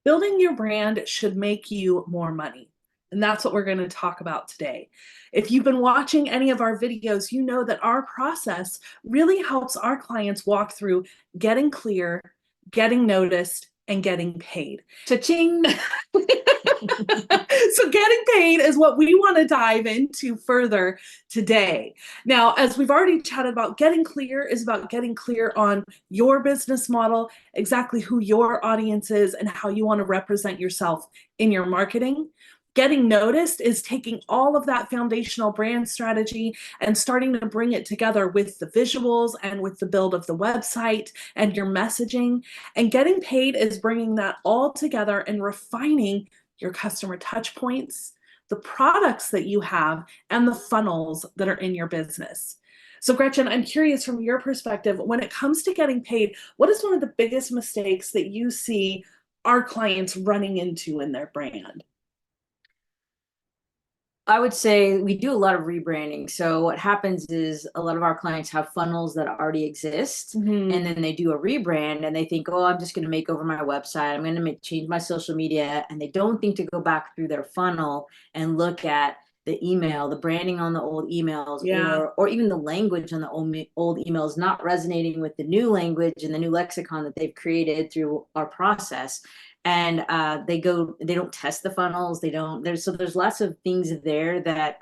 building your brand should make you more money. And that's what we're going to talk about today. If you've been watching any of our videos, you know that our process really helps our clients walk through getting clear, getting noticed, and getting paid. Cha-ching! So getting paid is what we want to dive into further today. Now, as we've already chatted about, getting clear is about getting clear on your business model, exactly who your audience is, and how you want to represent yourself in your marketing. Getting noticed is taking all of that foundational brand strategy and starting to bring it together with the visuals and with the build of the website and your messaging. And getting paid is bringing that all together and refining your customer touch points, the products that you have, and the funnels that are in your business. So Gretchen, I'm curious from your perspective, when it comes to getting paid, what is one of the biggest mistakes that you see our clients running into in their brand? I would say we do a lot of rebranding. So what happens is a lot of our clients have funnels that already exist, Mm-hmm. and then they do a rebrand and they think, oh, I'm just going to make over my website. I'm going to change my social media. And they don't think to go back through their funnel and look at the email, the branding on the old emails, Yeah. or even the language on the old emails not resonating with the new language and the new lexicon that they've created through our process. And they don't test the funnels. There's lots of things there that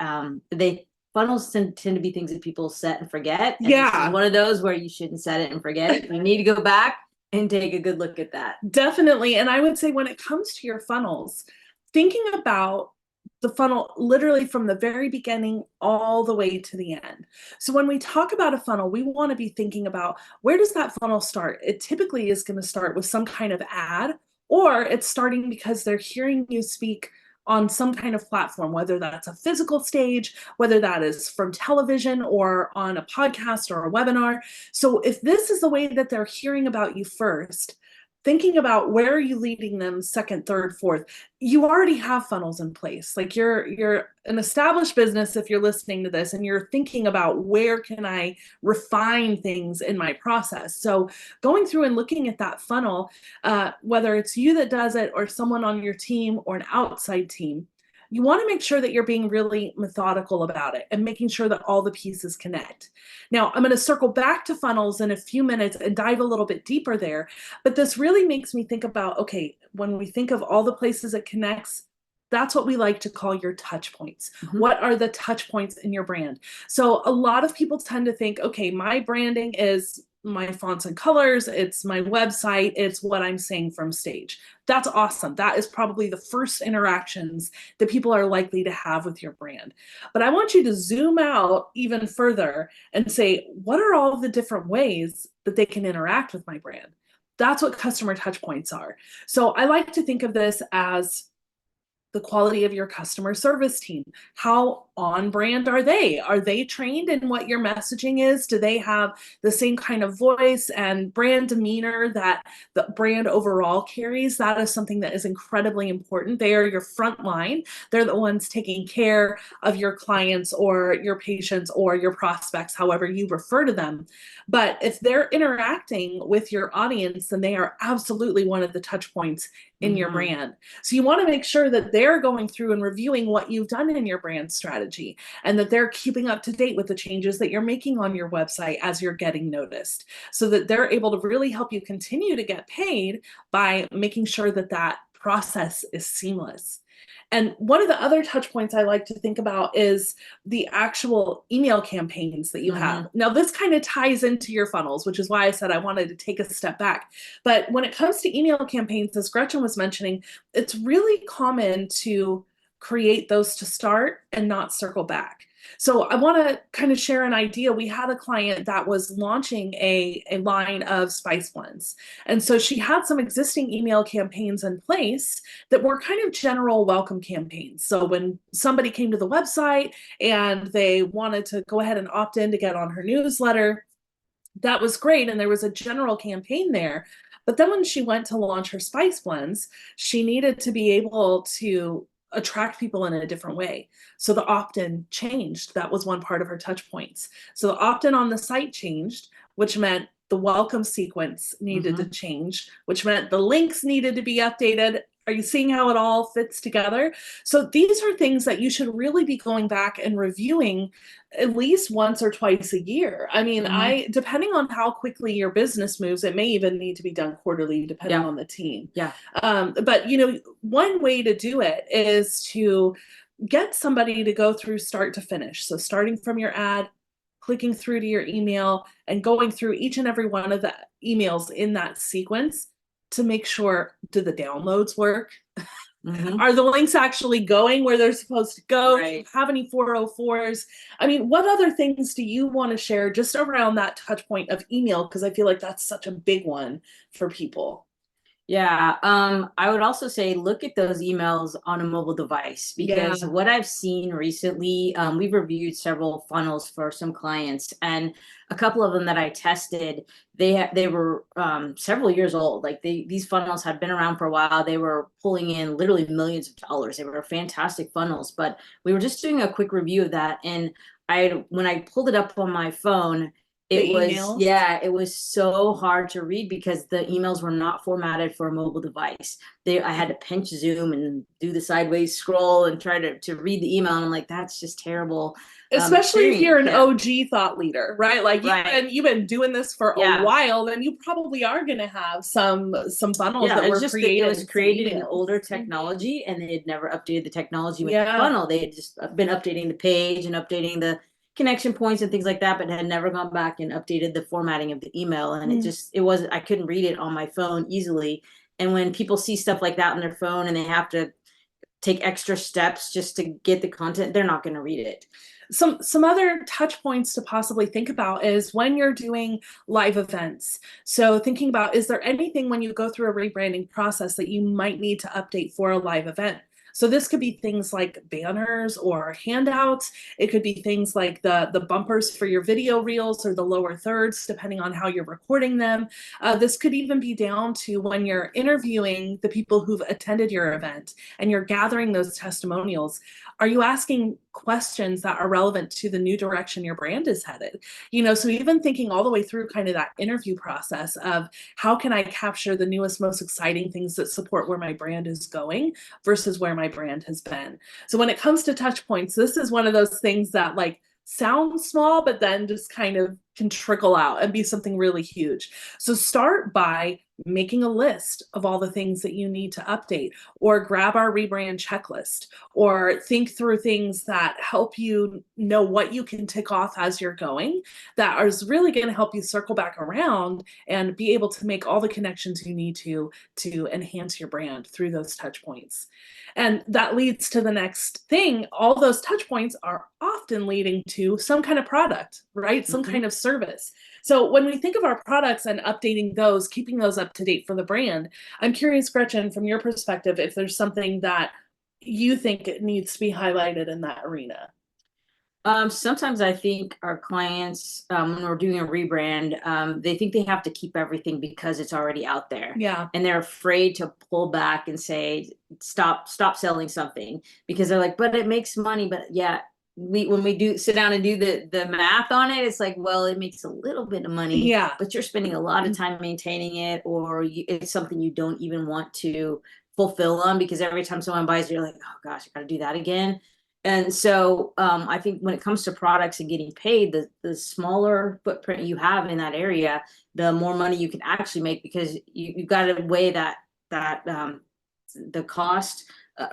funnels tend to be things that people set and forget. And this is Yeah, one of those where you shouldn't set it and forget it. You need to go back and take a good look at that. definitely. And I would say when it comes to your funnels, thinking about the funnel literally from the very beginning all the way to the end. So when we talk about a funnel, we want to be thinking about, where does that funnel start? It typically is going to start with some kind of ad, or it's starting because they're hearing you speak on some kind of platform, whether that's a physical stage, whether that is from television or on a podcast or a webinar. So if this is the way that they're hearing about you first, thinking about where are you leading them second, third, fourth, you already have funnels in place. Like you're an established business if you're listening to this and you're thinking about, where can I refine things in my process? So going through and looking at that funnel, whether it's you that does it or someone on your team or an outside team, you want to make sure that you're being really methodical about it and making sure that all the pieces connect. Now, I'm going to circle back to funnels in a few minutes and dive a little bit deeper there. But this really makes me think about, okay, when we think of all the places it connects, that's what we like to call your touch points. Mm-hmm. What are the touch points in your brand? So a lot of people tend to think, okay, my branding is my fonts and colors, it's my website, it's what I'm saying from stage. That's awesome. That is probably the first interactions that people are likely to have with your brand. But I want you to zoom out even further and say, what are all the different ways that they can interact with my brand? That's what customer touch points are. So I like to think of this as the quality of your customer service team. How on brand are they? Are they trained in what your messaging is? Do they have the same kind of voice and brand demeanor that the brand overall carries? That is something that is incredibly important. They are your front line. They're the ones taking care of your clients or your patients or your prospects, however you refer to them. But if they're interacting with your audience, then they are absolutely one of the touch points in your brand. So you want to make sure that they're going through and reviewing what you've done in your brand strategy and that they're keeping up to date with the changes that you're making on your website as you're getting noticed, so that they're able to really help you continue to get paid by making sure that that process is seamless. And one of the other touch points I like to think about is the actual email campaigns that you have. Now, this kind of ties into your funnels, which is why I said I wanted to take a step back. But when it comes to email campaigns, as Gretchen was mentioning, it's really common to create those to start and not circle back. So I want to kind of share an idea. We had a client that was launching a line of spice blends. And so she had some existing email campaigns in place that were kind of general welcome campaigns. So when somebody came to the website and they wanted to go ahead and opt in to get on her newsletter, that was great. And there was a general campaign there. But then when she went to launch her spice blends, she needed to be able to attract people in a different way. So the opt-in changed. That was one part of her touch points. So the opt-in on the site changed, which meant the welcome sequence needed to change, which meant the links needed to be updated. Are you seeing how it all fits together? So these are things that you should really be going back and reviewing at least once or twice a year. I mean, Mhm. depending on how quickly your business moves, it may even need to be done quarterly, depending Yeah. on the team. Yeah. But one way to do it is to get somebody to go through start to finish. So starting from your ad, clicking through to your email, and going through each and every one of the emails in that sequence to make sure, do the downloads work? Mhm. Are the links actually going where they're supposed to go? Do you Right. have any 404s? I mean, what other things do you want to share just around that touch point of email? Because I feel like that's such a big one for people. Yeah, I would also say look at those emails on a mobile device Yeah. because what I've seen recently, we've reviewed several funnels for some clients, and a couple of them that I tested, they were several years old. Like these funnels had been around for a while. They were pulling in literally millions of dollars. They were fantastic funnels, but we were just doing a quick review of that, and when I pulled it up on my phone, The it was, emails. yeah, it was so hard to read because the emails were not formatted for a mobile device. I had to pinch zoom and do the sideways scroll and try to read the email. And I'm like, that's just terrible Especially if you're experience. an Yeah. OG thought leader, right? Like Right. you've been doing this for a Yeah. while, then you probably are going to have some funnels Yeah, that it's were just that it was created, some created in emails. older Mhm. technology and they had never updated the technology with the Yeah. funnel. They had just been updating the page and updating the connection points and things like that, but had never gone back and updated the formatting of the email. And Mm. it wasn't, I couldn't read it on my phone easily. And when people see stuff like that on their phone and they have to take extra steps just to get the content, they're not going to read it. Some other touch points to possibly think about is when you're doing live events. So thinking about, is there anything when you go through a rebranding process that you might need to update for a live event? So this could be things like banners or handouts. It could be things like the bumpers for your video reels or the lower thirds, depending on how you're recording them. This could even be down to when you're interviewing the people who've attended your event and you're gathering those testimonials. Are you asking questions that are relevant to the new direction your brand is headed? So even thinking all the way through kind of that interview process of how can I capture the newest, most exciting things that support where my brand is going versus where my brand has been. So when it comes to touch points, this is one of those things that like sound small, but then just kind of can trickle out and be something really huge. So start by making a list of all the things that you need to update, or grab our rebrand checklist, or think through things that help you know what you can tick off as you're going, that is really going to help you circle back around and be able to make all the connections you need to enhance your brand through those touch points. And that leads to the next thing. All those touch points are often leading to some kind of product, right? Some Mhm. kind of service. So when we think of our products and updating those, keeping those up to date for the brand, I'm curious, Gretchen, from your perspective, if there's something that you think it needs to be highlighted in that arena. Sometimes I think our clients, when we're doing a rebrand, they think they have to keep everything because it's already out there, Yeah. and they're afraid to pull back and say, stop selling something," because they're like, "But it makes money." But yeah, when we do sit down and do the math on it, it's like, well, it makes a little bit of money, Yeah. but you're spending a lot of time maintaining it, or it's something you don't even want to fulfill on because every time someone buys, you're like, "Oh gosh, I got to do that again." And so I think when it comes to products and getting paid, the smaller footprint you have in that area, the more money you can actually make because you've got to weigh that the cost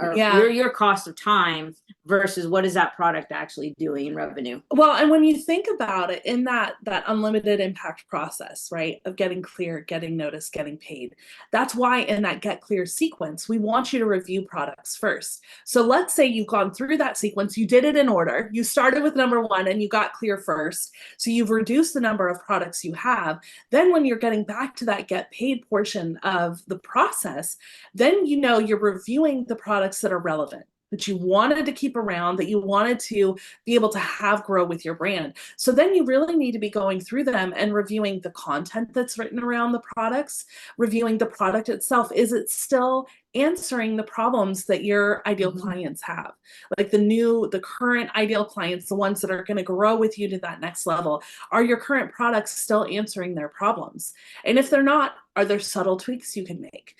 or Yeah. your cost of time versus what is that product actually doing in revenue. Well, and when you think about it in that unlimited impact process, right, of getting clear, getting noticed, getting paid, that's why in that get clear sequence, we want you to review products first. So let's say you've gone through that sequence, you did it in order, you started with number one and you got clear first. So you've reduced the number of products you have. Then when you're getting back to that get paid portion of the process, then you're reviewing the products that are relevant, that you wanted to keep around, that you wanted to be able to have grow with your brand. So then you really need to be going through them and reviewing the content that's written around the products, reviewing the product itself. Is it still answering the problems that your ideal clients have. Like the current ideal clients, the ones that are going to grow with you to that next level, are your current products still answering their problems? And if they're not, are there subtle tweaks you can make?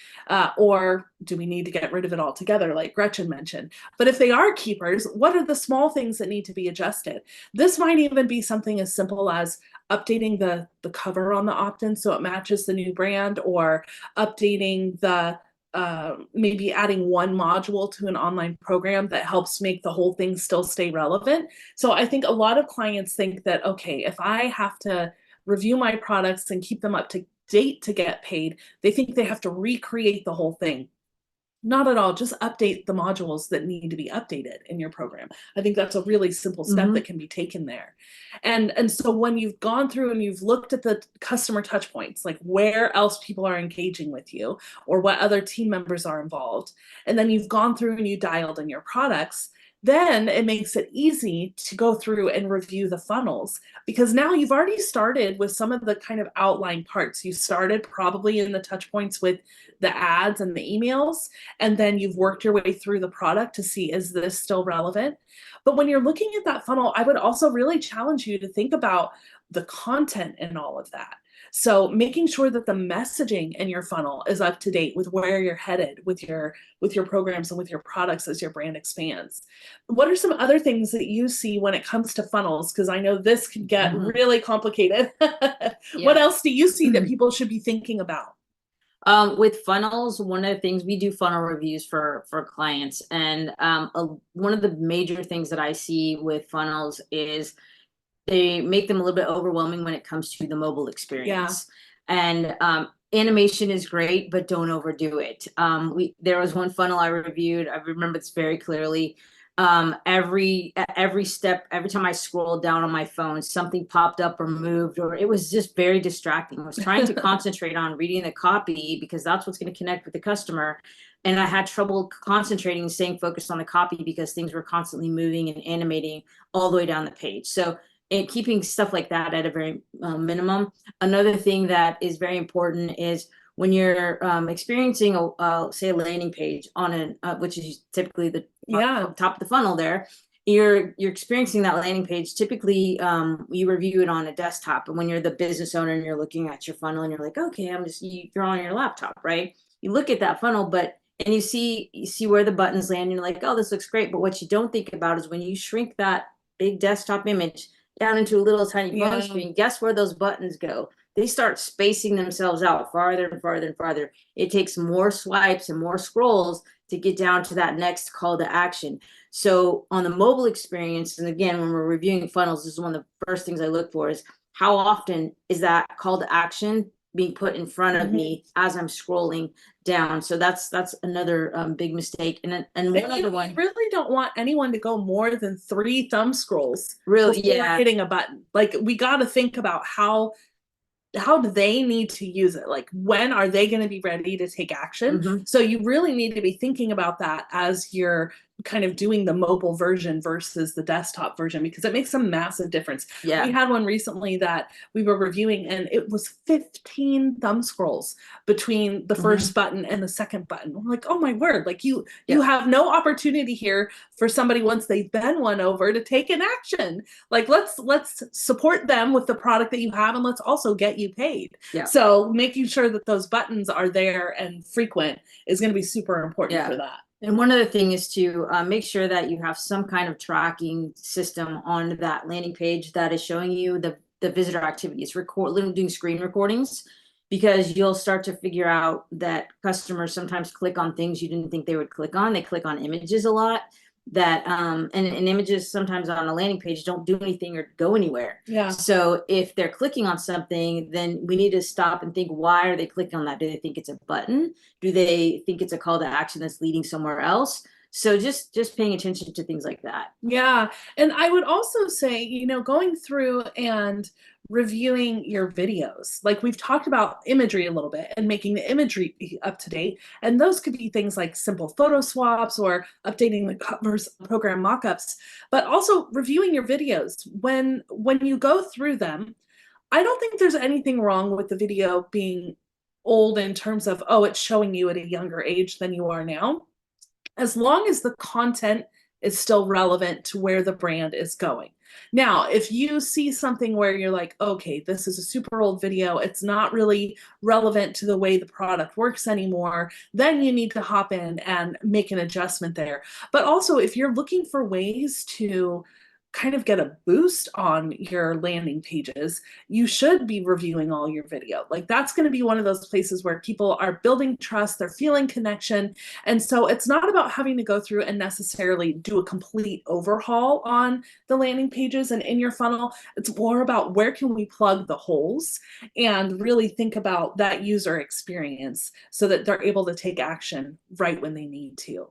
Or do we need to get rid of it altogether, like Gretchen mentioned? But if they are keepers, what are the small things that need to be adjusted? This might even be something as simple as updating the cover on the opt-in so it matches the new brand, or updating the maybe adding one module to an online program that helps make the whole thing still stay relevant. So I think a lot of clients think that, okay, if I have to review my products and keep them up to date to get paid, they think they have to recreate the whole thing. Not at all. Just update the modules that need to be updated in your program. I think that's a really simple step that can be taken there. And so when you've gone through and you've looked at the customer touch points, like where else people are engaging with you or what other team members are involved, and then you've gone through and you dialed in your products, then it makes it easy to go through and review the funnels, because now you've already started with some of the kind of outline parts. You started probably in the touch points with the ads and the emails, and then you've worked your way through the product to see, is this still relevant? But when you're looking at that funnel, I would also really challenge you to think about the content in all of that. So making sure that the messaging in your funnel is up to date with where you're headed with your programs and with your products as your brand expands. What are some other things that you see when it comes to funnels? Because I know this can get really complicated. What else do you see that people should be thinking about? With funnels, one of the things we do funnel reviews for clients, and one of the major things that I see with funnels is they make them a little bit overwhelming when it comes to the mobile experience. And animation is great, but don't overdo it. There was one funnel I reviewed. I remember this very clearly. Every step, every time I scrolled down on my phone, something popped up or moved, or it was just very distracting. I was trying to concentrate on reading the copy because that's what's going to connect with the customer. And I had trouble concentrating and staying focused on the copy because things were constantly moving and animating all the way down the page. So and keeping stuff like that at a very minimum. Another thing that is very important is when you're experiencing say a landing page on which is typically the top of the funnel there, you're experiencing that landing page. Typically you review it on a desktop, and when you're the business owner and you're looking at your funnel and you're like, okay, you're on your laptop, right? You look at that funnel, and you see where the buttons land and you're like, oh, this looks great. But what you don't think about is when you shrink that big desktop image down into a little tiny phone screen, guess where those buttons go? They start spacing themselves out farther and farther and farther. It takes more swipes and more scrolls to get down to that next call to action. So on the mobile experience, and again, when we're reviewing funnels, this is one of the first things I look for is how often is that call to action being put in front of me as I'm scrolling down. So that's another big mistake. And one other one. You really don't want anyone to go more than 3 thumb scrolls really before hitting a button. Like, we got to think about how do they need to use it? Like, when are they going to be ready to take action? So you really need to be thinking about that as you're kind of doing the mobile version versus the desktop version, because it makes a massive difference. We had one recently that we were reviewing, and it was 15 thumb scrolls between the first button and the second button. We're like, oh my word, like you have no opportunity here for somebody, once they've been won over, to take an action. Like, let's support them with the product that you have, and let's also get you paid. So making sure that those buttons are there and frequent is going to be super important for that. And one other thing is to make sure that you have some kind of tracking system on that landing page that is showing you the visitor activities, doing screen recordings, because you'll start to figure out that customers sometimes click on things you didn't think they would click on. They click on images a lot, that and images sometimes on a landing page don't do anything or go anywhere. So if they're clicking on something, then we need to stop and think, why are they clicking on that? Do they think it's a button? Do they think it's a call to action that's leading somewhere else? So just paying attention to things like that. And I would also say, going through and reviewing your videos. Like, we've talked about imagery a little bit and making the imagery up to date. And those could be things like simple photo swaps or updating the covers, program mockups, but also reviewing your videos. When you go through them, I don't think there's anything wrong with the video being old in terms of, oh, it's showing you at a younger age than you are now, as long as the content is still relevant to where the brand is going. Now, if you see something where you're like, okay, this is a super old video, it's not really relevant to the way the product works anymore, then you need to hop in and make an adjustment there. But also, if you're looking for ways to kind of get a boost on your landing pages, you should be reviewing all your video. Like that's going to be one of those places where people are building trust, they're feeling connection. And so it's not about having to go through and necessarily do a complete overhaul on the landing pages and in your funnel. It's more about where can we plug the holes and really think about that user experience so that they're able to take action right when they need to.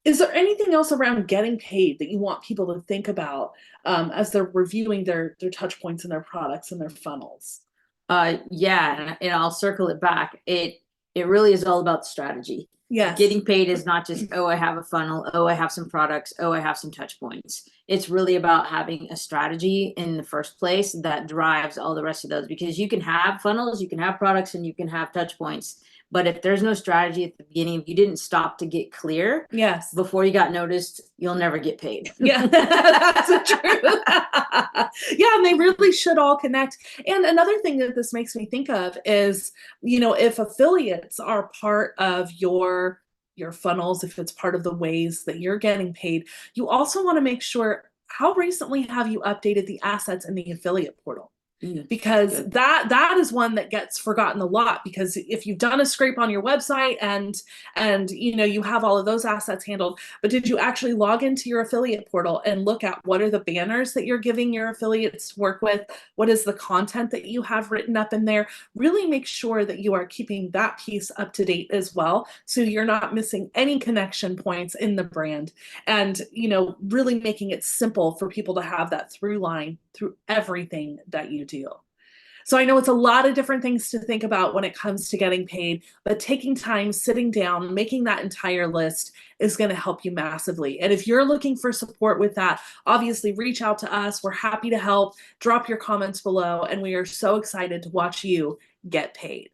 Is there anything else around getting paid that you want people to think about as they're reviewing their touch points and their products and their funnels? Yeah, and I'll circle it back. It really is all about strategy. Yes. Getting paid is not just, oh, I have a funnel, oh, I have some products, oh, I have some touch points. It's really about having a strategy in the first place that drives all the rest of those, because you can have funnels, you can have products, and you can have touch points. But if there's no strategy at the beginning, if you didn't stop to get clear, yes, before you got noticed, you'll never get paid. Yeah, that's the truth. Yeah, and they really should all connect. And another thing that this makes me think of is, if affiliates are part of your funnels, if it's part of the ways that you're getting paid, you also want to make sure, how recently have you updated the assets in the affiliate portal? Because that is one that gets forgotten a lot, because if you've done a scrape on your website and you have all of those assets handled, but did you actually log into your affiliate portal and look at what are the banners that you're giving your affiliates to work with? What is the content that you have written up in there? Really make sure that you are keeping that piece up to date as well, so you're not missing any connection points in the brand, and really making it simple for people to have that through line through everything that you do. So I know it's a lot of different things to think about when it comes to getting paid, but taking time, sitting down, making that entire list is going to help you massively. And if you're looking for support with that, obviously reach out to us. We're happy to help. Drop your comments below, and we are so excited to watch you get paid.